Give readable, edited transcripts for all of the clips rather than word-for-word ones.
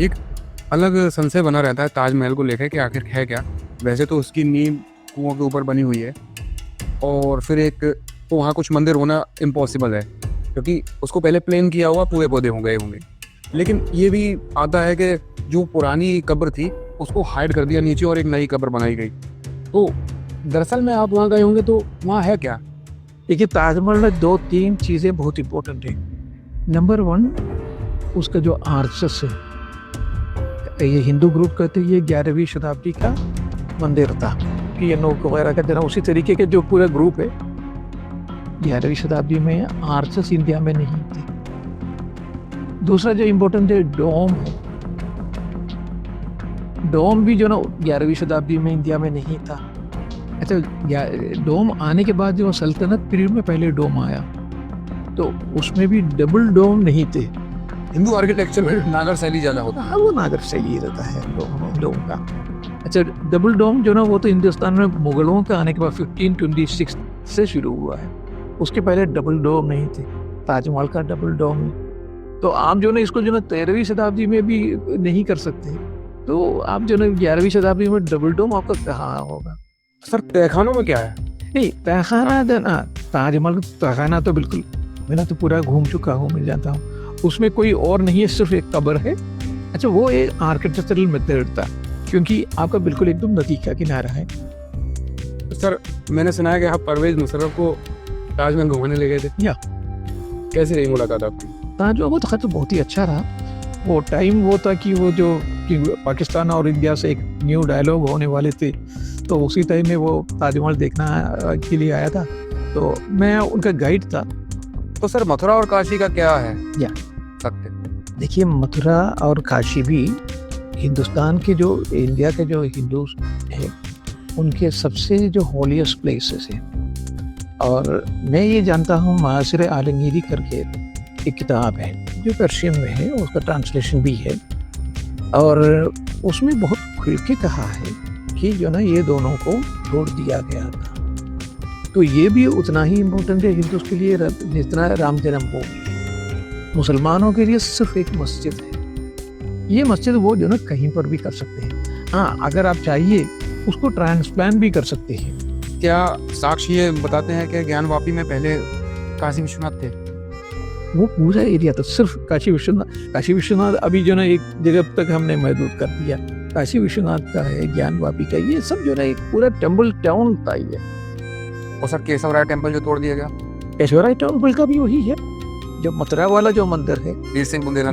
एक अलग संशय बना रहता है ताजमहल को लेकर कि आखिर है क्या। वैसे तो उसकी नींव कुओं के ऊपर बनी हुई है और फिर एक तो वहाँ कुछ मंदिर होना इम्पॉसिबल है क्योंकि उसको पहले प्लेन किया हुआ पूरे पौधे हो गए होंगे। लेकिन ये भी आता है कि जो पुरानी कब्र थी उसको हाइड कर दिया नीचे और एक नई कब्र बनाई गई। तो दरअसल में आप वहाँ गए होंगे तो वहाँ है क्या? देखिए, ताजमहल में दो तीन चीज़ें बहुत इंपॉर्टेंट है। नंबर वन, उसका जो आर्चस है, ये हिंदू ग्रुप कहते हैं, ये 11वीं शताब्दी का मंदिर था। पियानोक वगैरह का जरा उसी तरीके के जो पूरा ग्रुप है, 11वीं शताब्दी में आर्चस इंडिया में नहीं थे। दूसरा जो इम्पोर्टेंट है, डोम है। डोम भी जो ना 11वीं शताब्दी में इंडिया में नहीं था। अच्छा, डोम आने के बाद जो सल्तनत पीरियड में पहले डोम आया, तो उसमें भी डबल डोम नहीं थे। हिंदू आर्किटेक्चर में नागर शैली ज़्यादा होता है। हाँ, वो नागर शैली रहता है हम लोगों का। अच्छा, डबल डोम जो ना वो तो हिंदुस्तान में मुगलों के आने के बाद 1526 से शुरू हुआ है। उसके पहले डबल डोम नहीं थे। ताजमहल का डबल डोम है। तो आप जो ना इसको जो ना 13वीं शताब्दी में भी नहीं कर सकते, तो आप जो ना 11वीं शताब्दी में डबल डोम आपका कहाँ होगा? सर तहखानों में क्या है? नहीं, तहखाना जो ना, ताजमहल तहखाना तो बिल्कुल मैं तो पूरा घूम चुका हूँ, मिल जाता हूँ। उसमें कोई और नहीं है, सिर्फ एक कब्र है। अच्छा, वो एक आर्किटेक्चरल मेथड था, क्योंकि आपका बिल्कुल एकदम नदी का किनारा है। सर मैंने सुना है कि आप परवेज मुशर्रफ को ताजमहल घुमाने ले गए थे। या कैसी रही मुलाकात आपकी? ताजमहल वो तो बहुत ही अच्छा रहा। वो टाइम वो था कि वो जो कि पाकिस्तान और इंडिया से एक न्यू डायलॉग होने वाले थे, तो उसी टाइम में वो ताजमहल देखना के लिए आया था, तो मैं उनका गाइड था। तो सर मथुरा और काशी का क्या है या सत्य? देखिए, मथुरा और काशी भी हिंदुस्तान के जो इंडिया के जो हिंदू हैं, उनके सबसे जो हॉलीएस्ट प्लेसेस हैं। और मैं ये जानता हूँ, मासिर आलमगीरी करके एक किताब है जो पर्शियन में है, उसका ट्रांसलेशन भी है, और उसमें बहुत खुल के कहा है कि जो ना ये दोनों को जोड़ दिया गया था। तो ये भी उतना ही इम्पोर्टेंट है हिंदू के लिए जितना राम जन्मभूमि है। मुसलमानों के लिए सिर्फ एक मस्जिद है। ये मस्जिद वो जो ना कहीं पर भी कर सकते हैं। हाँ, अगर आप चाहिए उसको ट्रांसप्लांट भी कर सकते हैं। क्या साक्ष्य ये बताते हैं कि ज्ञानवापी में पहले काशी विश्वनाथ थे? वो पूरा एरिया था सिर्फ काशी विश्वनाथ। काशी विश्वनाथ अभी जो ना एक जगह तक हमने महदूद कर दिया। काशी विश्वनाथ का है, ज्ञानवापी का, ये सब जो ना एक पूरा टेम्पल टाउन था ये। और सर केशवराय टेम्पल जो तोड़ दिया गया? केशवराय टेम्पल का भी वही है, जो मथुरा वाला जो मंदिर है, वीर सिंह बुंदेला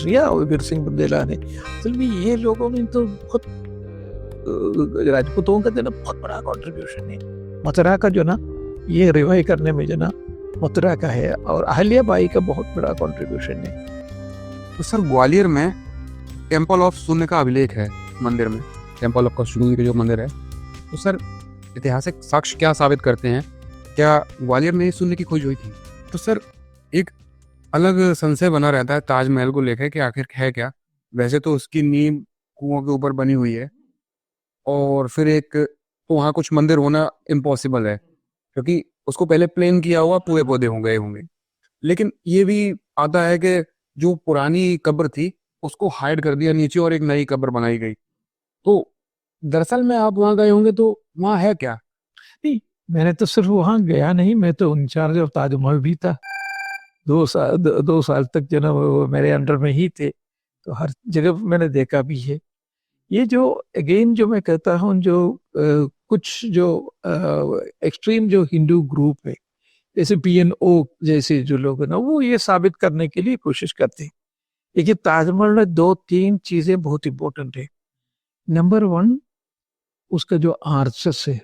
या वीर सिंह बुंदेला ने। असल में ये लोगों ने तो बहुत राजपूतों का जो ना बहुत बड़ा कॉन्ट्रीब्यूशन है मथुरा का, जो ना ये रिवाइव करने में जो ना मथुरा का है, और अहल्याबाई का बहुत बड़ा कॉन्ट्रीब्यूशन है। तो सर ग्वालियर में टेम्पल ऑफ शून्य का अभिलेख है मंदिर में, टेम्पल ऑफ शून्य के जो मंदिर है। तो सर ऐतिहासिक साक्ष्य क्या साबित करते हैं? क्या ग्वालियर में शून्य की खोज हुई थी? तो सर एक अलग संशय बना रहता है ताजमहल को लेकर कि आखिर है क्या। वैसे तो उसकी नींव कुओं के ऊपर बनी हुई है और फिर एक तो वहाँ कुछ मंदिर होना इम्पॉसिबल है क्योंकि उसको पहले प्लेन किया हुआ पूरे पौधे हो गए होंगे। लेकिन ये भी आता है कि जो पुरानी कब्र थी उसको हाइड कर दिया नीचे और एक नई कब्र बनाई गई। तो दरअसल में आप वहाँ गए होंगे तो वहाँ है क्या? नहीं, मैंने तो सिर्फ वहाँ गया नहीं, मैं तो इंचार्ज ऑफ ताजमहल भी था। 2 साल तक जो ना वो मेरे अंडर में ही थे, तो हर जगह मैंने देखा भी है। ये जो अगेन जो मैं कहता हूँ, जो कुछ जो एक्सट्रीम जो हिंदू ग्रुप है, जैसे PNO जैसे जो लोग हैं ना, वो ये साबित करने के लिए कोशिश करते हैं। देखिए, ताजमहल में दो तीन चीजें बहुत इंपॉर्टेंट है। नंबर वन, उसका जो आर्चस है,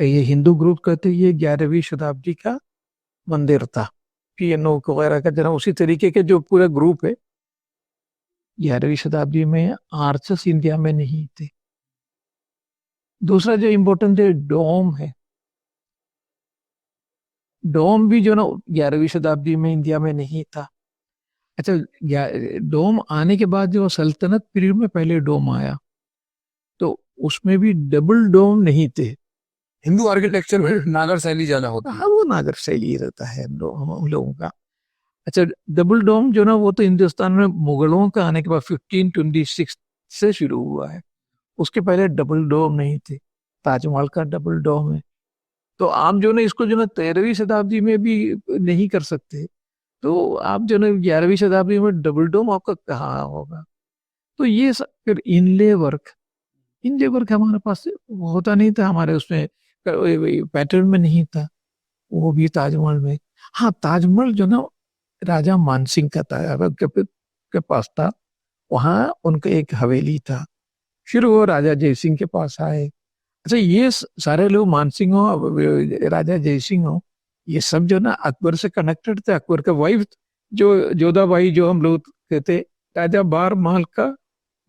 ये हिंदू ग्रुप कहते हैं, ये 11वीं शताब्दी का मंदिर था। PNO वगैरह का जरा उसी तरीके के जो पूरा ग्रुप है, 11वीं शताब्दी में आर्चस इंडिया में नहीं थे। दूसरा जो इम्पोर्टेंट है, डोम है। डोम भी जो ना 11वीं शताब्दी में इंडिया में नहीं था। अच्छा, डोम आने के बाद जो सल्तनत पीरियड में पहले डोम आया, तो उसमें भी डबल डोम नहीं थे। हिंदू आर्किटेक्चर में नागर शैली ज्यादा होती है। हाँ, वो नागर शैली रहता है हम लोगों का। अच्छा, डबल डोम जो ना वो तो हिंदुस्तान में मुगलों का आने के बाद 1526 से शुरू हुआ है। उसके पहले डबल डोम नहीं थे। ताजमहल का डबल डोम है। तो आप जो ना इसको जो ना 13वीं शताब्दी में भी नहीं कर सकते। तो आप जो ना 11वीं शताब्दी में डबल डोम आपका कहाँ होगा। तो ये फिर इनले वर्क हमारे पास होता नहीं था, हमारे उसमें पैटर्न में नहीं था। वो भी ताजमहल में। हाँ, ताजमहल जो ना राजा मानसिंह का था, के पास था। वहां उनका एक हवेली था। फिर वो राजा जयसिंह के पास आए। अच्छा, ये सारे लोग मानसिंह हो, राजा जयसिंह हो, ये सब जो ना अकबर से कनेक्टेड थे। अकबर का वाइफ जो जोधाबाई, जो हम लोग कहते, राजा बार महल का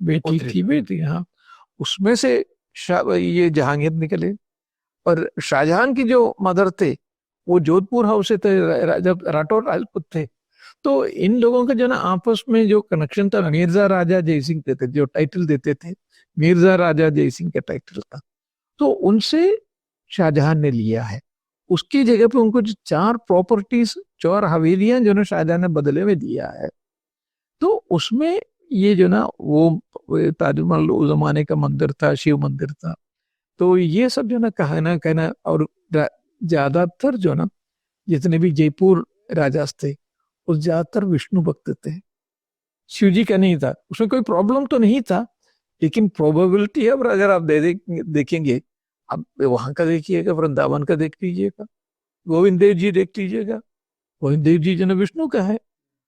बेटी पोतरी। थी, बेटी, हाँ। उसमें से ये जहांगीर निकले। और शाहजहां की जो मदर थे वो जोधपुर हाउस से थे, राजा राठौर राजपूत थे। तो इन लोगों का जो ना आपस में जो कनेक्शन था, मिर्जा राजा जयसिंह देते, जो टाइटल देते थे, मिर्जा राजा जयसिंह का टाइटल था। तो उनसे शाहजहां ने लिया है। उसकी जगह पे उनको जो 4 प्रॉपर्टीज, 4 हवेलियां जो ना शाहजहां ने बदले में दिया है। तो उसमें ये जो ना वो ताजमहल उस जमाने का मंदिर था, शिव मंदिर था। तो ये सब जो ना कहना कहना, और ज्यादातर जो ना जितने भी जयपुर राजास थे वो ज्यादातर विष्णु भक्त थे। शिव जी का नहीं था, उसमें कोई प्रॉब्लम तो नहीं था। लेकिन प्रोबेबिलिटी है, अब अगर आप देखेंगे, अब वहां का देखिएगा, वृंदावन का देख लीजिएगा, गोविंद देव जी देख लीजिएगा, गोविंद देव जी जो ना विष्णु का है।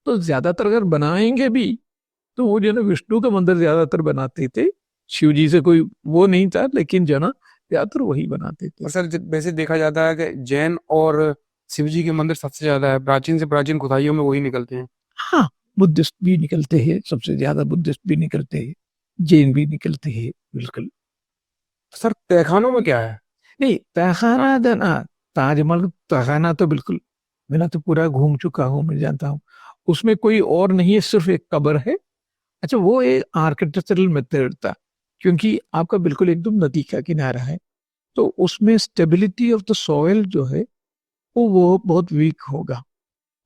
तो ज्यादातर अगर बनाएंगे भी तो वो जो ना विष्णु का मंदिर ज्यादातर बनाते थे। शिव जी से कोई वो नहीं था, लेकिन जो ना ज्यादातर वही बनाते थे। और सर वैसे देखा जाता है कि जैन और शिव जी के मंदिर सबसे ज्यादा है, प्राचीन से प्राचीन खुदाइयों में वही निकलते हैं। हाँ, बुद्धिस्ट भी निकलते हैं, सबसे ज्यादा बुद्धिस्ट भी निकलते हैं, जैन भी निकलते हैं, बिल्कुल। सर तहखानों में क्या है? नहीं, तहखाना देना, ताजमहल तहखाना तो बिल्कुल, मैं तो पूरा घूम चुका हूँ, मैं जानता हूँ। उसमें कोई और नहीं है, सिर्फ एक कब्र है। अच्छा, वो एक आर्किटेक्चरल मेथड था, क्योंकि आपका बिल्कुल एकदम नदी का किनारा है। तो उसमें स्टेबिलिटी ऑफ द सॉइल जो है वो बहुत वीक होगा।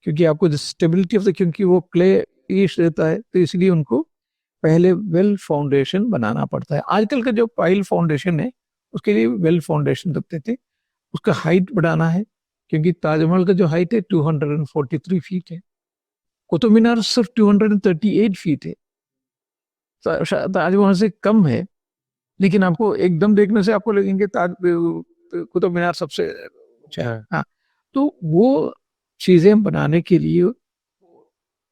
क्योंकि आपको स्टेबिलिटी ऑफ द, क्योंकि वो क्ले ईस्ट रहता है, तो इसलिए उनको पहले वेल फाउंडेशन बनाना पड़ता है। आजकल का जो पाइल फाउंडेशन है उसके लिए वेल फाउंडेशन रखते थे। उसका हाइट बढ़ाना है, क्योंकि ताजमहल का जो हाइट है 243 फीट है। कुतुब मीनार सिर्फ 238 फीट है। ताजमहल से कम है। लेकिन आपको एकदम देखने से आपको लगेंगे कुतुब मीनार सबसे ऊंचा है। हाँ, तो वो चीजें बनाने के लिए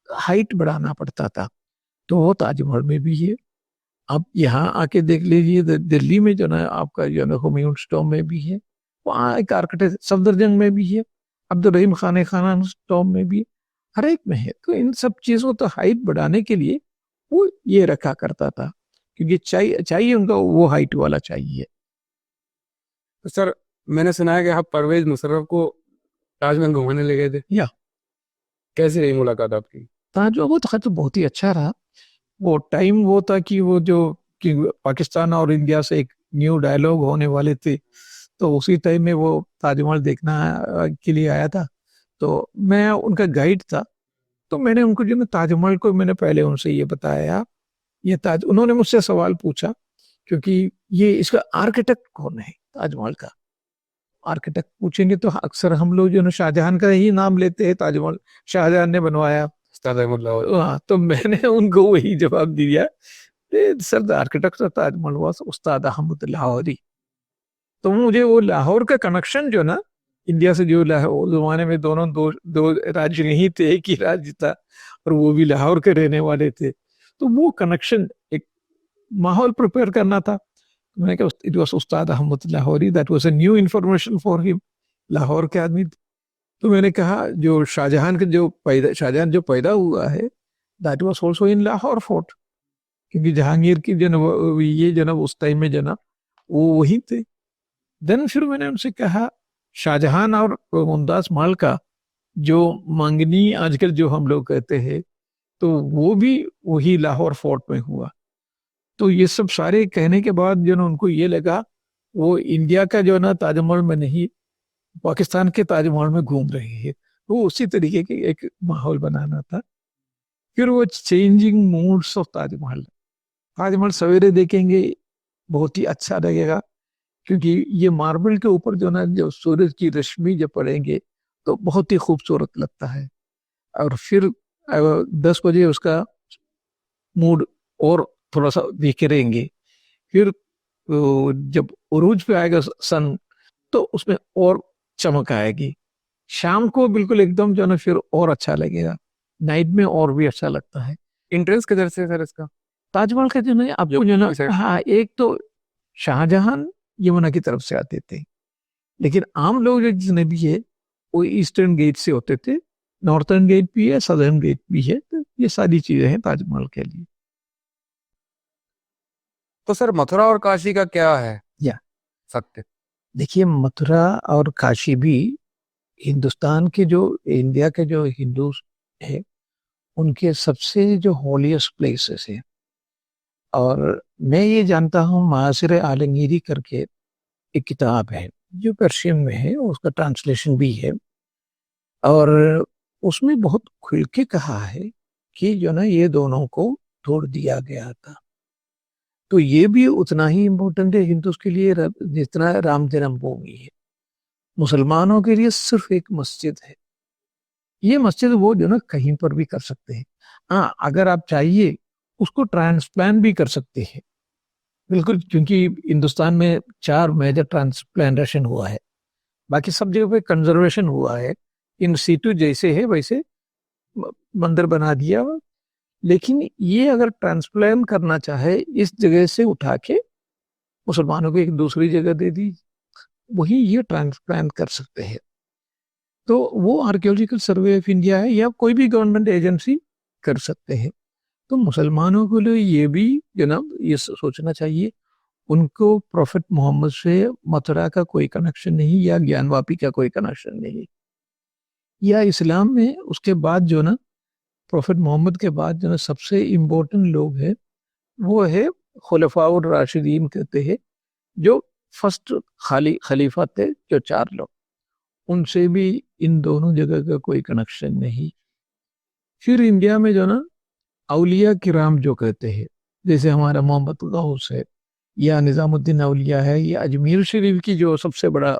हाइट बढ़ाना पड़ता था। तो वो ताजमहल में भी है। आप यहाँ आके देख लीजिए, दिल्ली में जो ना आपका जो ना हुमायूं टॉम में भी है। वहाँ एक आर्किटेक्ट सफदरजंग में भी है। अब्दुल रहीम खान टॉम में भी है। हर एक में है। तो इन सब चीजों तो हाइट बढ़ाने के लिए वो ये रखा करता था, क्योंकि चाहिए चाहिए उनका वो हाइट वाला चाहिए। तो सर मैंने सुना है कि आप परवेज मुशर्रफ को ताजमहल घुमाने ले गए थे। या कैसी रही मुलाकात आपकी? ताजमहल वो तो बहुत ही अच्छा रहा। वो टाइम वो था कि वो जो कि पाकिस्तान और इंडिया से एक न्यू डायलॉग होने वाले थे। तो उसी टाइम में वो ताजमहल देखना के लिए आया था। तो मैं उनका गाइड था। तो मैंने उनको जो ना ताजमहल को मैंने पहले उनसे ये बताया। ये ताज उन्होंने मुझसे सवाल पूछा, क्योंकि ये इसका आर्किटेक्ट कौन है ताजमहल का। आर्किटेक्ट पूछेंगे तो अक्सर हम लोग जो ना शाहजहां का ही नाम लेते हैं, ताजमहल शाहजहां ने बनवाया। उस्ताद अहमद लाहौरी। हाँ, तो मैंने उनको वही जवाब दिया, sir the architect of Taj Mahal was Ustad Ahmad Lahori. तो मुझे वो लाहौर का कनेक्शन जो ना इंडिया से, जो लाहौर जमाने में दोनों दो दो राज्य नहीं थे, एक ही राज्य था, और वो भी लाहौर के रहने वाले थे। तो वो कनेक्शन, एक माहौल प्रिपेयर करना था। तो मैंने कहा it was Ustad Ahmad Lahori, that was a new information for him. Lahore के आदमी। तो मैंने कहा जो शाहजहां जो पैदा हुआ है, that was also in Lahore fort. क्योंकि जहांगीर की जो ये जो उस टाइम में जो वो वही थे। देन फिर मैंने उनसे कहा, शाहजहां और मुमताज महल का जो मंगनी आजकल जो हम लोग कहते हैं, तो वो भी वही लाहौर फोर्ट में हुआ। तो ये सब सारे कहने के बाद जो ना उनको ये लगा, वो इंडिया का जो ना ताजमहल में नहीं, पाकिस्तान के ताजमहल में घूम रहे हैं। वो उसी तरीके के एक माहौल बनाना था। फिर वो changing moods of Taj Mahal, Taj Mahal सवेरे देखेंगे बहुत ही अच्छा लगेगा, क्योंकि ये मार्बल के ऊपर जो ना जो सूरज की रश्मि जब पड़ेंगे तो बहुत ही खूबसूरत लगता है। और फिर 10 बजे उसका मूड और थोड़ा सा बिखरेंगे। फिर जब उरूज पे आएगा सन, तो उसमें और चमक आएगी। शाम को बिल्कुल एकदम जो है ना फिर और अच्छा लगेगा, नाइट में और भी अच्छा लगता है। इंट्रेंस किधर से है सर इसका? ताजमहल का जो है आपको जो इस ना, साइड। हाँ, एक तो शाहजहां यमुना की तरफ से आते थे, लेकिन आम लोग जो जितने भी है वो ईस्टर्न गेट से होते थे। नॉर्थर्न गेट भी है, सदर्न गेट भी है, तो ये सारी चीजें हैं ताजमहल के लिए। तो सर मथुरा और काशी का क्या है या सत्य? देखिए, मथुरा और काशी भी हिंदुस्तान के जो, इंडिया के जो हिंदू है उनके सबसे जो हॉलीएस्ट प्लेसेस है। और मैं ये जानता हूँ, मासिर आलमगीरी करके एक किताब है जो पर्शियन में है, उसका ट्रांसलेशन भी है, और उसमें बहुत खुल के कहा है कि जो ना ये दोनों को तोड़ दिया गया था। तो ये भी उतना ही इम्पोर्टेंट है हिंदू के लिए जितना राम जन्मभूमि है। मुसलमानों के लिए सिर्फ एक मस्जिद है। ये मस्जिद वो जो ना कहीं पर भी कर सकते हैं। हाँ, अगर आप चाहिए उसको ट्रांसप्लांट भी कर सकते हैं, बिल्कुल, क्योंकि हिंदुस्तान में 4 मेजर ट्रांसप्लांटेशन हुआ है, बाकी सब जगह पे कंजर्वेशन हुआ है। इन सीटू जैसे है वैसे मंदिर बना दिया। लेकिन ये अगर ट्रांसप्लांट करना चाहे इस जगह से उठा के मुसलमानों को एक दूसरी जगह दे दी, वही ये ट्रांसप्लांट कर सकते हैं। तो वो आर्कियोलॉजिकल सर्वे ऑफ इंडिया है या कोई भी गवर्नमेंट एजेंसी कर सकते हैं। तो मुसलमानों के लिए ये भी जनाब ये सोचना चाहिए, उनको प्रॉफिट मोहम्मद से मथुरा का कोई कनेक्शन नहीं, या ज्ञानवापी का कोई कनेक्शन नहीं। या इस्लाम में उसके बाद जो ना, प्रॉफिट मोहम्मद के बाद जो ना सबसे इम्पोर्टेंट लोग हैं वो है खुलफाउर राशिदीन कहते हैं, जो फर्स्ट खलीफा थे, जो 4 लोग, उनसे भी इन दोनों जगह का कोई कनेक्शन नहीं। फिर इंडिया में जो ना औलिया किराम जो कहते हैं, जैसे हमारा मोहम्मद गौस है, या निजामुद्दीन औलिया है, या अजमेर शरीफ की जो सबसे बड़ा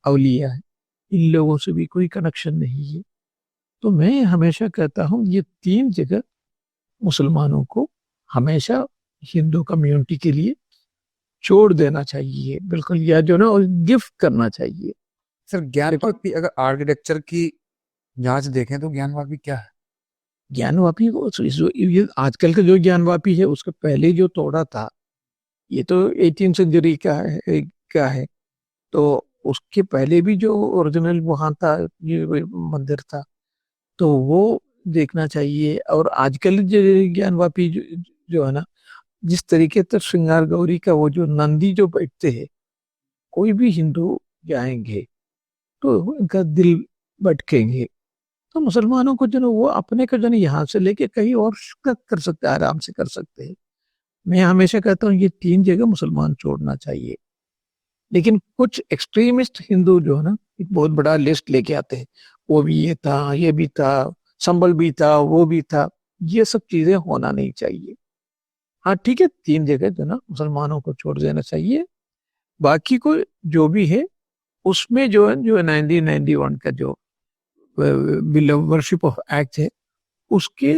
औलिया है, इन लोगों से भी कोई कनेक्शन नहीं है। तो मैं हमेशा कहता हूँ ये 3 जगह मुसलमानों को हमेशा हिंदू कम्युनिटी के लिए छोड़ देना चाहिए, बिल्कुल, या जो ना गिफ्ट करना चाहिए। सर ज्ञानवापी अगर आर्किटेक्चर की जांच देखें तो ज्ञानवापी क्या है? ज्ञानवापी को ये आजकल का जो ज्ञानवापी है उसके पहले जो तोड़ा था, ये तो 18 सेंचुरी का है। तो उसके पहले भी जो ओरिजिनल वहां था, ये मंदिर था, तो वो देखना चाहिए। और आजकल जो ज्ञानवापी जो है ना, जिस तरीके से श्रृंगार गौरी का वो जो नंदी जो बैठते हैं, कोई भी हिंदू जाएंगे तो उनका दिल भटकेंगे। तो मुसलमानों को जो ना वो अपने को जो ना यहाँ से लेके कहीं और कर सकते हैं, आराम से कर सकते हैं। मैं हमेशा कहता हूँ ये 3 जगह मुसलमान छोड़ना चाहिए। लेकिन कुछ एक्सट्रीमिस्ट हिंदू जो है ना, एक बहुत बड़ा लिस्ट लेके आते हैं, वो भी ये था, ये भी था, संबल भी था, वो भी था। ये सब चीजें होना नहीं चाहिए। हाँ ठीक है, 3 जगह जो ना मुसलमानों को छोड़ देना चाहिए। बाकी को जो भी है उसमें जो 1991 का जो वर्शिप ऑफ एक्ट है, उसके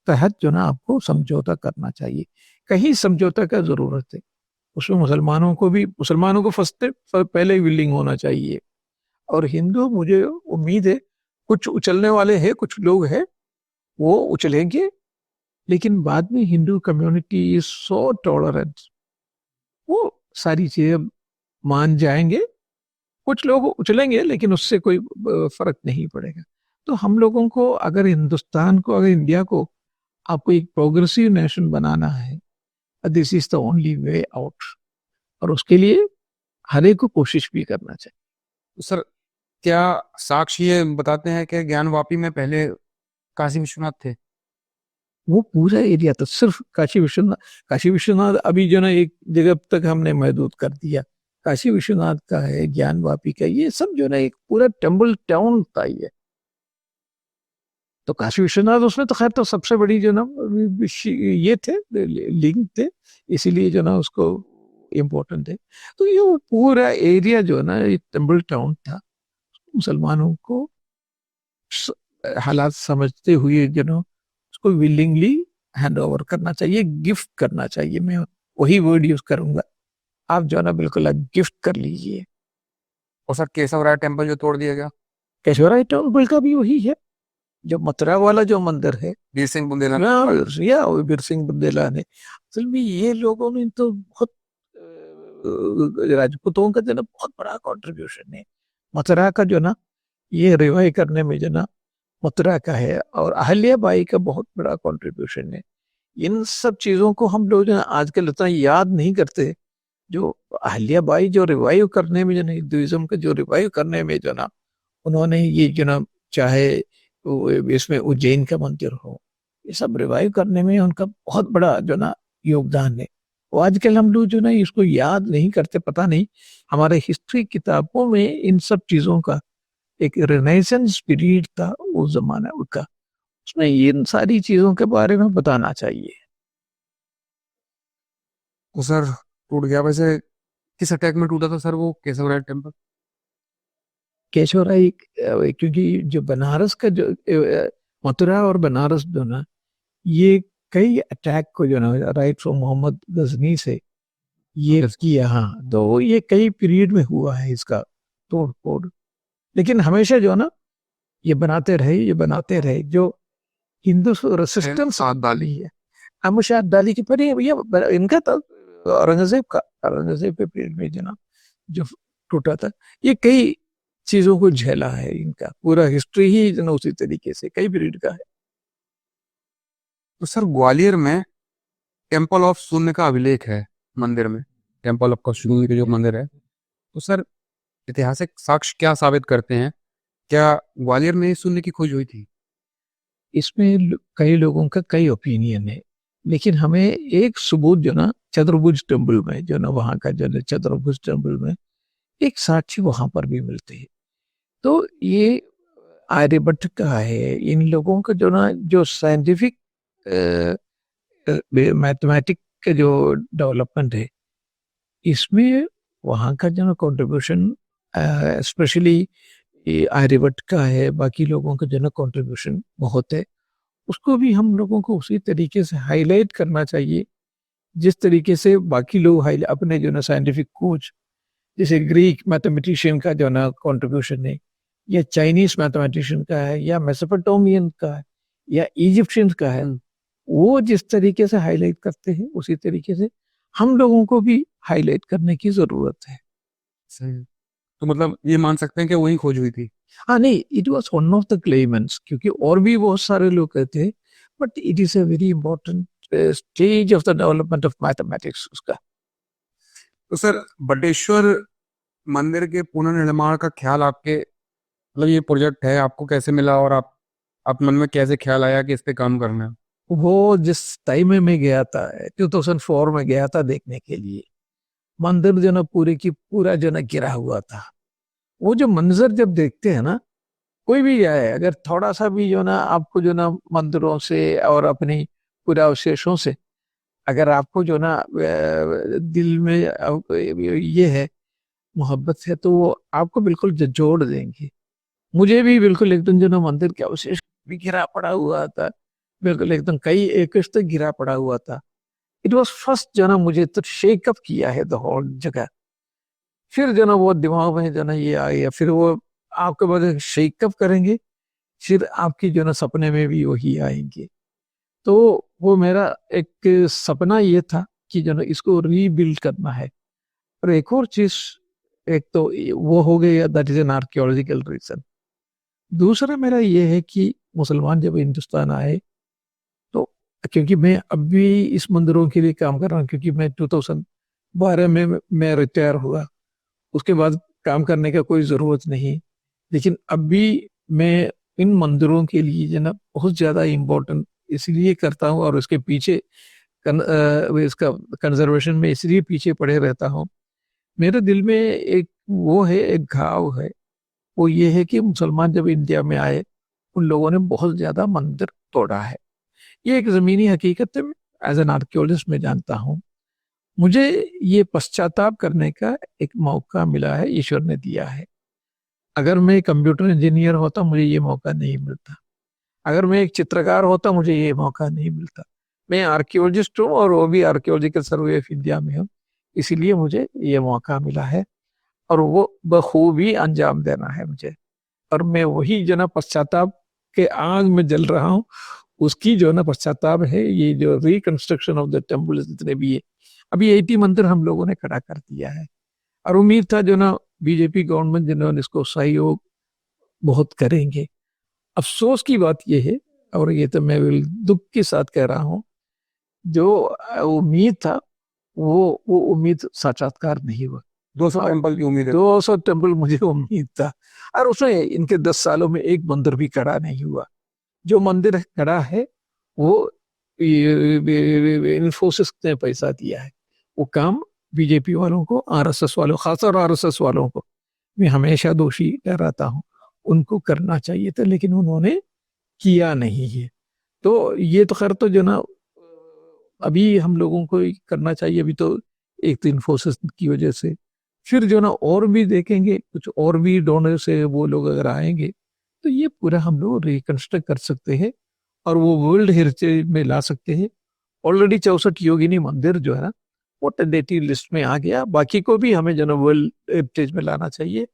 तहत जो ना आपको समझौता करना चाहिए। कहीं समझौता का जरूरत है, उसमें मुसलमानों को फर्स्ट पहले विलिंग होना चाहिए। और हिंदू, मुझे उम्मीद है कुछ उछलने वाले हैं, कुछ लोग हैं वो उछलेंगे, लेकिन बाद में Hindu community is so tolerant, वो सारी चीजें मान जाएंगे। कुछ लोग उछलेंगे लेकिन उससे कोई फर्क नहीं पड़ेगा। तो हम लोगों को, अगर हिंदुस्तान को, अगर इंडिया को आपको एक प्रोग्रेसिव नेशन बनाना है, this is the only way out. और उसके लिए हर एक को कोशिश भी करना चाहिए। तो सर क्या साक्ष्य ये बताते हैं कि ज्ञानवापी में पहले काशी विश्वनाथ थे? वो पूरा एरिया था सिर्फ काशी विश्वनाथ अभी जो ना एक जगह तक हमने महदूद कर दिया। काशी विश्वनाथ का है, ज्ञानवापी का, ये सब जो ना एक पूरा टेम्पल टाउन था ये। तो काशी विश्वनाथ उसमें तो खैर तो सबसे बड़ी जो ना ये थे, लिंक थे, इसीलिए जो ना उसको इम्पोर्टेंट है। तो ये वो पूरा एरिया जो है ना, ये टेम्पल टाउन था, मुसलमानों को हालात समझते हुए जो ना उसको विलिंगली हैंड ओवर करना चाहिए, गिफ्ट करना चाहिए। मैं वही वर्ड यूज करूंगा, आप जो है ना बिल्कुल गिफ्ट कर लीजिए। और सर केशव राय टेम्पल जो तोड़ दिया गया, केशवराय टेम्पल का भी वही है, जो मथुरा वाला जो मंदिर है, वीर सिंह बुंदेला। या वीर सिंह बुंदेला ने। असल में ये लोगों ने तो बहुत राजपूतों का जो ना बहुत बड़ा कंट्रीब्यूशन है मथुरा का जो ना, ये रिवाइव करने में जो ना मथुरा का है, और अहल्या बाई का बहुत बड़ा कंट्रीब्यूशन है। इन सब चीजों को हम लोग जो है आजकल उतना याद नहीं करते। जो अहल्या बाई जो रिवाइव करने में जो ना, हिंदुइज्म का जो रिवाइव करने में जो ना, उन्होंने ये जो ना, चाहे इसमें उज्जैन का मंदिर हो, ये सब रिवाइव करने में उनका बहुत बड़ा जो ना योगदान है। वो आजकल हम लोग जो ना इसको याद नहीं करते, पता नहीं हमारे हिस्ट्री किताबों में इन सब चीजों का एक रिनेसेंस पीरियड था उस जमाना उनका, उसमें इन सारी चीजों के बारे में बताना चाहिए। तो सर टूट गया, वैसे किस अटैक में टूटा था सर वो केशव राय टेम्पल? केशवराय क्योंकि जो बनारस का जो मथुरा और बनारस जो ना, ये कई अटैक को जो ना राइट फ्रॉम मोहम्मद गजनी से ये किया। हाँ, तो ये कई पीरियड में हुआ है इसका तोड़ फोड़, लेकिन हमेशा जो ना ये बनाते रहे जो हिंदू रेसिस्टेंस दाली। है। अमुशाद दाली की पर ये इनका तो औरंगजेब के पीरियड में जो ना जो टूटा था, ये कई चीजों को झेला है, इनका पूरा हिस्ट्री ही जो ना उसी तरीके से कई पीरियड का है। तो सर ग्वालियर में टेम्पल ऑफ शून्य का अभिलेख है मंदिर में, टेम्पल ऑफ शून्य के जो मंदिर है, तो सर ऐतिहासिक साक्ष्य क्या साबित करते हैं? क्या ग्वालियर में शून्य की खोज हुई थी? इसमें कई लोगों का कई ओपिनियन है, लेकिन हमें एक सबूत जो ना चतुर्भुज टेम्पल में जो ना, वहाँ का जो ना चतुर्भुज टेम्पल में एक साक्षी वहां पर भी मिलते हैं। तो ये आर्यभट्ट का है। इन लोगों का जो ना जो साइंटिफिक मैथमेटिक का जो डेवलपमेंट है, इसमें वहाँ का जो ना कंट्रीब्यूशन स्पेशली आर्यभट्ट का है, बाकी लोगों का जो ना कंट्रीब्यूशन बहुत है। उसको भी हम लोगों को उसी तरीके से हाईलाइट करना चाहिए जिस तरीके से बाकी लोग अपने जो ना साइंटिफिक खोज, जैसे ग्रीक मैथमेटिशियन का जो ना कंट्रीब्यूशन है, या चाइनीज मैथमेटिशियन का है, या मेसोपोटामियन का है, या इजिप्शियन का है, वो जिस तरीके से हाईलाइट करते हैं उसी तरीके से हम लोगों को भी हाईलाइट करने की जरूरत है। सही। तो मतलब ये मान सकते हैं कि वही खोज हुई थी? हाँ नहीं, it was one of the Clements, क्योंकि और भी बहुत सारे लोग कहते हैं, but it is a very important stage of the development of mathematics उसका। तो सर बटेश्वर मंदिर के पुनर्निर्माण का ख्याल आपके, मतलब ये प्रोजेक्ट है, आपको कैसे मिला और आप मन में कैसे ख्याल आया कि इस पे काम करना है? वो जिस टाइम में मैं गया था 2004 में गया था देखने के लिए, मंदिर जो ना पूरे की पूरा जो ना गिरा हुआ था। वो जो मंजर जब देखते हैं ना, कोई भी जाए, अगर थोड़ा सा भी जो ना आपको जो ना मंदिरों से और अपनी पूरा अवशेषों से अगर आपको जो ना दिल में ये है, मोहब्बत है, तो वो आपको बिल्कुल जोड़ देंगे। मुझे भी बिल्कुल एकदम जो ना मंदिर के अवशेष भी घिरा पड़ा हुआ था, बिल्कुल एकदम कई एकड़ तक घिरा पड़ा हुआ था। इट वॉज फर्स्ट जो ना मुझे तो शेकअप किया है द होल जगह। फिर जो ना वो दिमाग में जो ना ये आ गया, फिर वो आपके बाद शेकअप करेंगे, फिर आपकी जो ना सपने में भी वही आएंगे। तो वो मेरा एक सपना ये था कि जो ना इसको रीबिल्ड करना है। और एक और चीज, एक तो वो हो गई, that is an archaeological region. दूसरा मेरा ये है कि मुसलमान जब हिंदुस्तान आए, तो क्योंकि मैं अब भी इस मंदिरों के लिए काम कर रहा हूँ, क्योंकि मैं 2012 में मैं रिटायर हुआ, उसके बाद काम करने का कोई जरूरत नहीं। लेकिन अब भी मैं इन मंदिरों के लिए जो ना बहुत ज्यादा इम्पोर्टेंट इसलिए करता हूँ, और उसके पीछे इसका कंजर्वेशन में इसलिए पीछे पड़े रहता हूँ। मेरे दिल में एक वो है, एक घाव है, वो ये है कि मुसलमान जब इंडिया में आए, उन लोगों ने बहुत ज्यादा मंदिर तोड़ा है। ये एक जमीनी हकीकत है, एज एन आर्कियोलॉजिस्ट मैं जानता हूँ। मुझे ये पश्चाताप करने का एक मौका मिला है, ईश्वर ने दिया है। अगर मैं कंप्यूटर इंजीनियर होता मुझे ये मौका नहीं मिलता, अगर मैं एक चित्रकार होता मुझे ये मौका नहीं मिलता। मैं आर्कियोलॉजिस्ट हूँ और वो भी आर्कियोलॉजिकल सर्वे ऑफ इंडिया में हूँ, इसीलिए मुझे ये मौका मिला है और वो बखूबी अंजाम देना है मुझे। और मैं वही जो ना पश्चाताप के आग में जल रहा हूँ, उसकी जो ना पश्चाताप है ये जो रिकंस्ट्रक्शन ऑफ द टेम्पल जितने भी है। अभी 80 मंदिर हम लोगों ने खड़ा कर दिया है और उम्मीद था जो ना बीजेपी गवर्नमेंट जिन्होंने इसको सहयोग बहुत करेंगे। अफसोस की बात यह है, और ये तो मैं दुख के साथ कह रहा हूँ, जो उम्मीद था वो उम्मीद साक्षात्कार नहीं हुआ। 200 टेम्पल की उम्मीद है। 200 टेम्पल मुझे उम्मीद था, और उसमें इनके 10 सालों में एक मंदिर भी खड़ा नहीं हुआ। जो मंदिर खड़ा है वो इन्फोसिस ने पैसा दिया है। वो काम बीजेपी वालों को, आरएसएस वालों, खासकर आरएसएस वालों को मैं हमेशा दोषी ठहराता हूँ, उनको करना चाहिए था लेकिन उन्होंने किया नहीं है। तो ये तो खैर तो जो ना अभी हम लोगों को करना चाहिए। अभी तो एक तो इन्फोसिस की वजह से, फिर जो ना और भी देखेंगे, कुछ और भी डोनर से वो लोग अगर आएंगे तो ये पूरा हम लोग रिकंस्ट्रक्ट कर सकते हैं और वो वर्ल्ड हेरिटेज में ला सकते हैं। ऑलरेडी 64 योगिनी मंदिर जो है ना वो टेंटेटिव लिस्ट में आ गया, बाकी को भी हमें जो ना वर्ल्ड हेरिटेज में लाना चाहिए।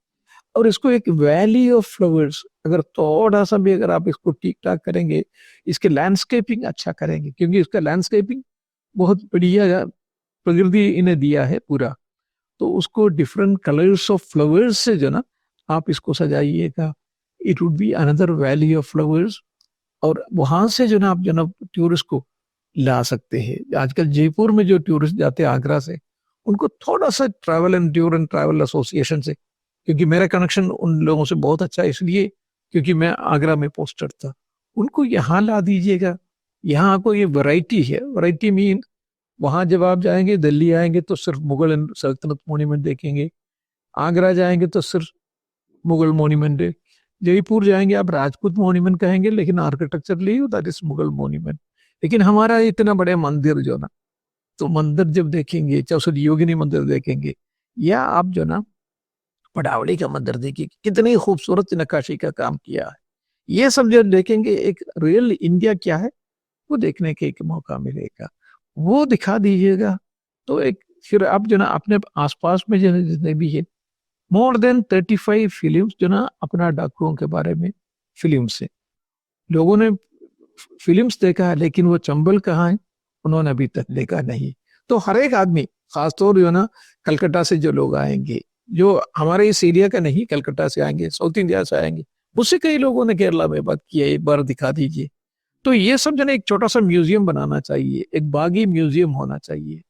और इसको एक वैली ऑफ फ्लावर्स, अगर थोड़ा सा भी अगर आप इसको ठीक ठाक करेंगे, इसके लैंडस्केपिंग अच्छा करेंगे, क्योंकि इसका लैंडस्केपिंग बहुत बढ़िया प्रकृति इन्हें दिया है पूरा, तो उसको डिफरेंट कलर्स ऑफ फ्लावर्स से जो ना आप इसको सजाइएगा, it would be another valley of flowers. और वहां से जो ना आप जो ना टूरिस्ट को ला सकते हैं। आजकल जयपुर में जो टूरिस्ट जाते हैं आगरा से, उनको थोड़ा सा travel and tour and travel association से, क्योंकि मेरा कनेक्शन उन लोगों से बहुत अच्छा है, इसलिए क्योंकि मैं आगरा में पोस्टेड था, उनको यहाँ ला दीजिएगा। यहाँ को ये वैरायटी है, वैरायटी मीन वहां जब आप जाएंगे, दिल्ली आएंगे तो सिर्फ मुगल एंड सल्तनत मॉन्यूमेंट देखेंगे, आगरा जाएंगे तो सिर्फ मुगल मॉन्यूमेंट है, जयपुर जाएंगे आप राजपूत मॉन्यूमेंट कहेंगे लेकिन architecturally that is Mughal monument. लेकिन हमारा इतना बड़े मंदिर जो ना, तो मंदिर जब देखेंगे, 64 योगिनी मंदिर देखेंगे, या आप जो ना पडावली का मंदिर देखिए, कितनी खूबसूरत नक्काशी का काम किया है। ये सब जब देखेंगे, एक रियल इंडिया क्या है वो देखने के एक मौका मिलेगा, वो दिखा दीजिएगा। तो एक फिर आप जो ना अपने आसपास में जो जितने भी है, मोर देन 35 फिल्म्स जो ना अपना डाकुओं के बारे में फिल्म्स है, लोगों ने फिल्म्स देखा है, लेकिन वो चंबल कहाँ है उन्होंने अभी तक देखा नहीं। तो हर एक आदमी, खासतौर जो ना कलकत्ता से जो लोग आएंगे, जो हमारे इस एरिया का नहीं, कलकत्ता से आएंगे, साउथ इंडिया से आएंगे, उससे कई लोगों ने केरला में बात की है, एक बार दिखा दीजिए। तो ये सब जो ना एक छोटा सा म्यूजियम बनाना चाहिए, एक बागी म्यूजियम होना चाहिए।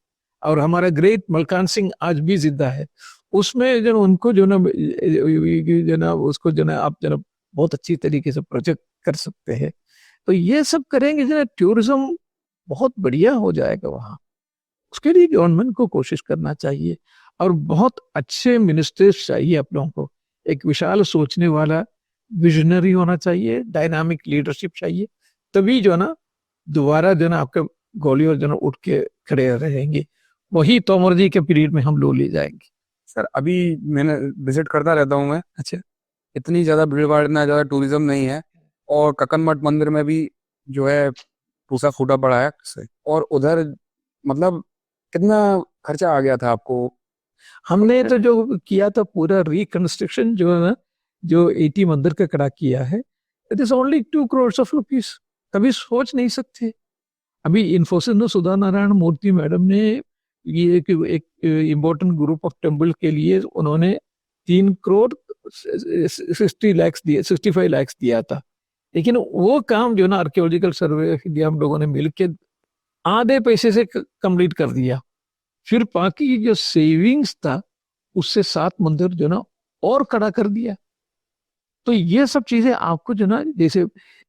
और हमारा ग्रेट मलकान सिंह आज भी जिंदा है, उसमें जो उनको जो ना उसको जो ना आप जो ना बहुत अच्छी तरीके से प्रोजेक्ट कर सकते हैं। तो ये सब करेंगे जो ना टूरिज्म बहुत बढ़िया हो जाएगा वहाँ। उसके लिए गवर्नमेंट को कोशिश करना चाहिए और बहुत अच्छे मिनिस्टर्स चाहिए आप लोगों को, एक विशाल सोचने वाला विजनरी होना चाहिए, डायनामिक लीडरशिप चाहिए, तभी जो ना दोबारा जो ना आपके ग्वालियर जो ना उठ के खड़े रहेंगे। वही तोमर जी के पीरियड में हम लोग ले जाएंगे। सर अभी मैंने विजिट करता रहता हूँ मैं, अच्छा, इतनी ज़्यादा भीड़ भाड़, इतना ज़्यादा टूरिज्म नहीं है, और कक्कन मठ मंदिर में भी जो है टूटा फूटा पड़ा है से, और उधर मतलब कितना खर्चा आ गया था आपको? हमने तो जो किया था पूरा रिकंस्ट्रक्शन जो है ना, जो 80 मंदिर का खड़ा किया है, it is only 2 crore of rupees. कभी सोच नहीं सकते। अभी इन्फोसिस में सुधा नारायण मूर्ति मैडम ने ये एक इम्पोर्टेंट ग्रुप ऑफ टेम्पल के लिए उन्होंने 3 करोड़ 60 लाख दिए, 65 लाख दिया था। लेकिन वो काम जो ना आर्कियोलॉजिकल सर्वे ऑफ इंडिया हम लोगों ने मिलकर आधे पैसे से कंप्लीट कर दिया। फिर बाकी जो सेविंग्स था उससे 7 मंदिर जो ना और खड़ा कर दिया। तो ये सब चीजें आपको जो ना, जैसे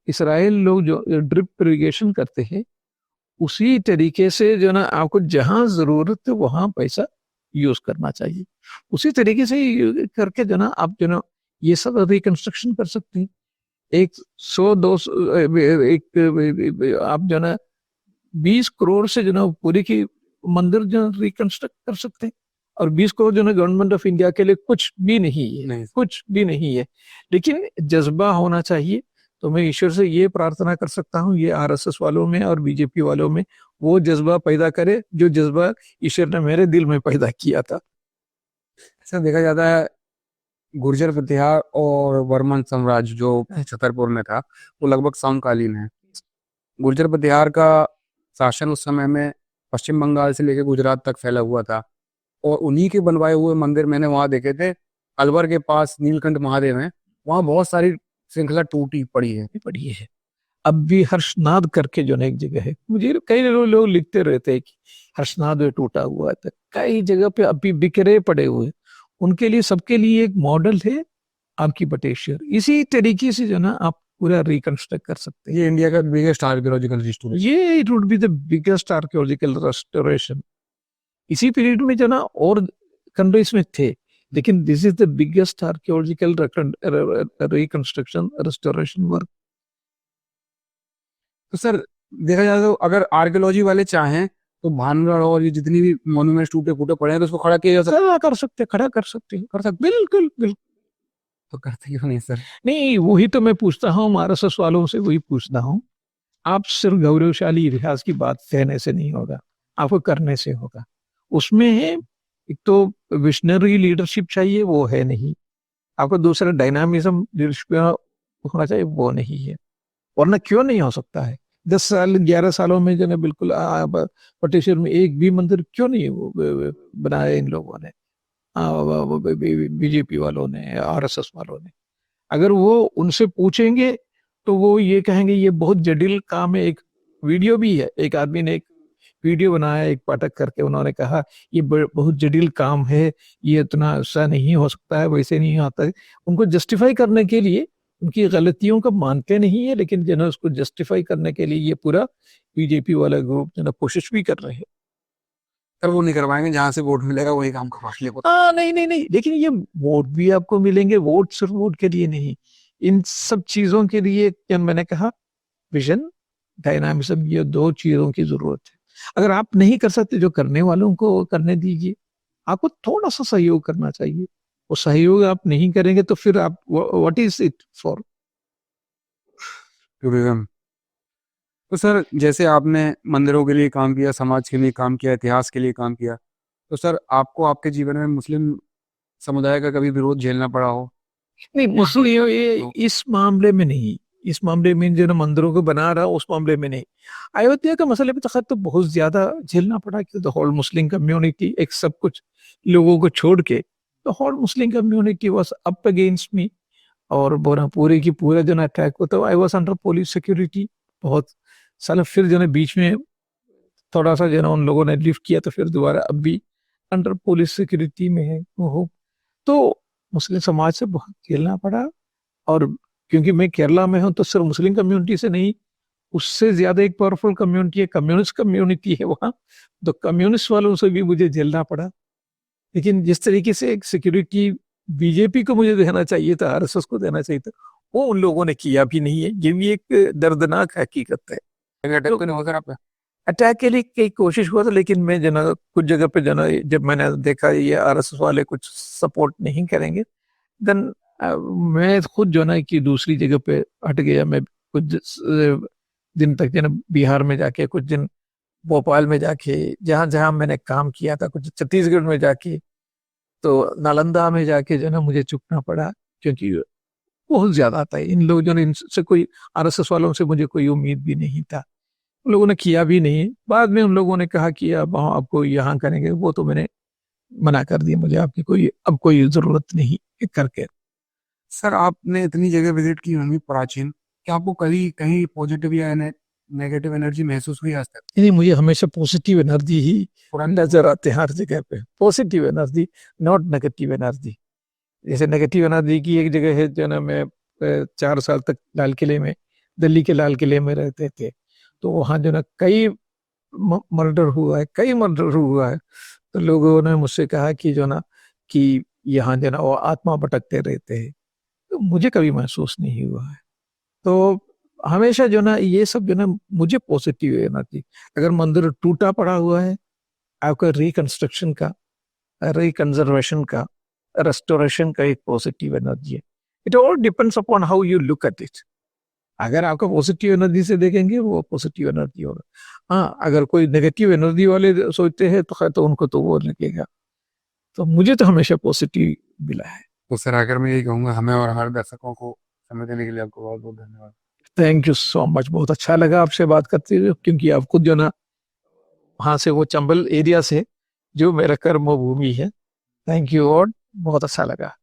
इसराइल लोग जो ड्रिप इरिगेशन करते हैं, उसी तरीके से जो ना आपको जहां जरूरत है वहां पैसा यूज करना चाहिए। उसी तरीके से करके जो ना आप जो ना ये सब रिकंस्ट्रक्शन कर सकते हैं। एक 100-200 एक आप जो ना 20 करोड़ से जो ना पूरी की मंदिर जो रिकंस्ट्रक्ट कर सकते हैं, और 20 करोड़ जो ना गवर्नमेंट ऑफ इंडिया के लिए कुछ भी नहीं है, नहीं। कुछ भी नहीं है, लेकिन जज्बा होना चाहिए। तो मैं ईश्वर से ये प्रार्थना कर सकता हूँ, ये आरएसएस वालों में और बीजेपी वालों में वो जज्बा पैदा करे जो जज्बा ईश्वर ने मेरे दिल में पैदा किया था। ऐसा देखा जाता है गुर्जर प्रतिहार और वर्मन साम्राज्य जो छतरपुर में था वो लगभग समकालीन है। गुर्जर प्रतिहार का शासन उस समय में पश्चिम बंगाल से लेकर गुजरात तक फैला हुआ था और उन्हीं के बनवाए हुए मंदिर मैंने वहां देखे थे। अलवर के पास नीलकंठ महादेव हैं, वहां बहुत सारी श्रृंखला टूटी पड़ी है। पड़ी है। अब भी हर्षनाद करके जो ना एक जगह है, मुझे कई लोग लिखते रहते हैं कि हर्षनाद में टूटा हुआ है, तो कई जगह पे अभी बिखरे पड़े हुए, उनके लिए सबके लिए एक मॉडल है आपकी बटेश्वर। इसी तरीके से जो ना आप पूरा रिकंस्ट्रक्ट कर सकते हैं। ये इंडिया का बिगेस्ट आर्कियोलॉजिकल रिस्टोरेशन, ये it would be the biggest archaeological restoration. इसी पीरियड में जो ना और कंट्रीज में थे, लेकिन this is the biggest archaeological reconstruction restoration work. तो सर देखा जाए तो अगर आर्कियोलॉजी वाले चाहें तो भानगढ़ और ये जितनी भी मॉन्यूमेंट्स टूटे फूटे पड़े हैं तो उसको खड़ा किया जा सकता खड़ा कर सकते, खड़ा कर सकते, कर सकते, बिल्कुल बिल्कुल। तो करते क्यों नहीं सर? नहीं, वही तो मैं पूछता हूँ, आरएसएस वालों से वही पूछता हूँ। आप सिर्फ गौरवशाली इतिहास की बात कहने से नहीं होगा, आपको करने से होगा। उसमें है एक तो विजनरी लीडरशिप चाहिए, वो है नहीं। आपको दूसरा डायनामिज्म लीडरशिप होना चाहिए, वो नहीं है। वरना क्यों नहीं हो सकता है? 10 साल 11 सालों में जो है बिल्कुल पटेश्वर में एक भी मंदिर क्यों नहीं बनाया इन लोगों ने, बीजेपी वालों ने, आरएसएस वालों ने। अगर वो उनसे पूछेंगे तो वो ये कहेंगे ये बहुत जटिल काम है। एक वीडियो भी है, एक आदमी ने एक वीडियो बनाया, एक पाठक करके, उन्होंने कहा ये बहुत जटिल काम है, ये इतना ऐसा नहीं हो सकता है, वैसे नहीं आता है। उनको जस्टिफाई करने के लिए, उनकी गलतियों को मानते नहीं है, लेकिन जो है उसको जस्टिफाई करने के लिए ये पूरा बीजेपी वाला ग्रुप जो है कोशिश भी कर रहे हैं। सर वो नहीं करवाएंगे, जहां से वोट मिलेगा वही काम करवा लेगा। हाँ, नहीं नहीं नहीं, लेकिन ये वोट भी आपको मिलेंगे, वोट सिर्फ वोट के लिए नहीं, इन सब चीजों के लिए क्या मैंने कहा, विजन, डायनामिज्म, ये दो चीजों की जरूरत है। अगर आप नहीं कर सकते, जो करने वालों को करने दीजिए, आपको थोड़ा सा सहयोग करना चाहिए। वो सहयोग आप नहीं करेंगे तो फिर आप what is it for? Tourism. तो सर जैसे आपने मंदिरों के लिए काम किया, समाज के लिए काम किया, इतिहास के लिए काम किया, तो सर आपको आपके जीवन में मुस्लिम समुदाय का कभी विरोध झेलना पड़ा हो? नहीं, मुस्लिम ये इस मामले में नहीं, इस मामले में जो ना मंदिरों को बना रहा उस मामले में नहीं। अयोध्या के मसले पे तो बहुत ज्यादा झेलना पड़ा कि द होल मुस्लिम कम्युनिटी, एक सब कुछ लोगों को छोड़ के, the whole Muslim community was up against me. और बोरा पूरे की पूरा जो ना अटैक होता, I was under police security बहुत साल। फिर जो ना बीच में थोड़ा सा जो ना उन लोगों ने लिफ्ट किया, तो फिर दोबारा अब भी अंडर पुलिस सिक्योरिटी में है वो। तो मुस्लिम समाज से बहुत खेलना पड़ा। और क्योंकि मैं केरला में हूं, तो सिर्फ मुस्लिम कम्युनिटी से नहीं, उससे ज्यादा एक पावरफुल कम्युनिटी है, कम्युनिस्ट कम्युनिटी है वहाँ। तो कम्युनिस्ट वालों से भी मुझे झेलना पड़ा। लेकिन जिस तरीके से एक सिक्योरिटी बीजेपी को मुझे देना चाहिए था, आरएसएस को देना चाहिए था, वो उन लोगों ने किया भी नहीं है। ये भी एक दर्दनाक हकीकत है। अटैक तो नहीं हुआ सर आप पे? अटैक के लिए कई कोशिश हुआ था, लेकिन मैं जना कुछ जगह पे जना, जब मैंने देखा ये आरएसएस वाले कुछ सपोर्ट नहीं करेंगे, देन मैं खुद जो ना कि दूसरी जगह पे हट गया। मैं कुछ दिन तक जो ना बिहार में जाके, कुछ दिन भोपाल में जाके, जहां जहां मैंने काम किया था, कुछ छत्तीसगढ़ में जाके, तो नालंदा में जाके जो ना मुझे चुकना पड़ा, क्योंकि बहुत ज्यादा था इन लोगों ने, इनसे कोई आरएसएस वालों से मुझे कोई उम्मीद भी नहीं था। उन लोगों ने किया भी नहीं। बाद में उन लोगों ने कहा कि अब आपको यहाँ करेंगे, वो तो मैंने मना कर दिया, मुझे आपकी कोई अब कोई जरूरत नहीं करके। सर आपने इतनी जगह विजिट की होंगी प्राचीन, क्या आपको कभी कहीं पॉजिटिव या नेगेटिव एनर्जी महसूस हुई आज तक? नहीं, मुझे हमेशा पॉजिटिव एनर्जी ही नजर आते हैं हर जगह पे, positive energy, not negative energy. जैसे नेगेटिव एनर्जी की एक जगह है जो ना, मैं 4 साल तक लाल किले में, दिल्ली के लाल किले में रहते थे, तो वहाँ जो ना कई मर्डर हुआ है, कई मर्डर हुआ है। तो लोगों ने मुझसे कहा कि जो ना कि यहाँ जो ना वो आत्मा भटकते रहते हैं, तो मुझे कभी महसूस नहीं हुआ है। तो हमेशा जो ना ये सब जो ना मुझे पॉजिटिव एनर्जी, अगर मंदिर टूटा पड़ा हुआ है, आपका रिकंस्ट्रक्शन का, रिकंजर्वेशन का, रेस्टोरेशन का एक पॉजिटिव एनर्जी है। It all depends upon how you look at it. अगर आपका पॉजिटिव एनर्जी से देखेंगे वो पॉजिटिव एनर्जी होगा। हाँ, अगर कोई नेगेटिव एनर्जी वाले सोचते हैं तो खैर तो उनको तो वो लगेगा। तो मुझे तो हमेशा पॉजिटिव मिला है। तो सर आखिर में यही कहूँगा, हमें और हमारे दर्शकों को समय देने के लिए आपको बहुत बहुत धन्यवाद। थैंक यू सो मच, बहुत अच्छा लगा आपसे बात करते हुए, क्योंकि आप खुद जो ना वहां से, वो चंबल एरिया से, जो मेरा कर्म भूमि है। थैंक यू और बहुत अच्छा लगा।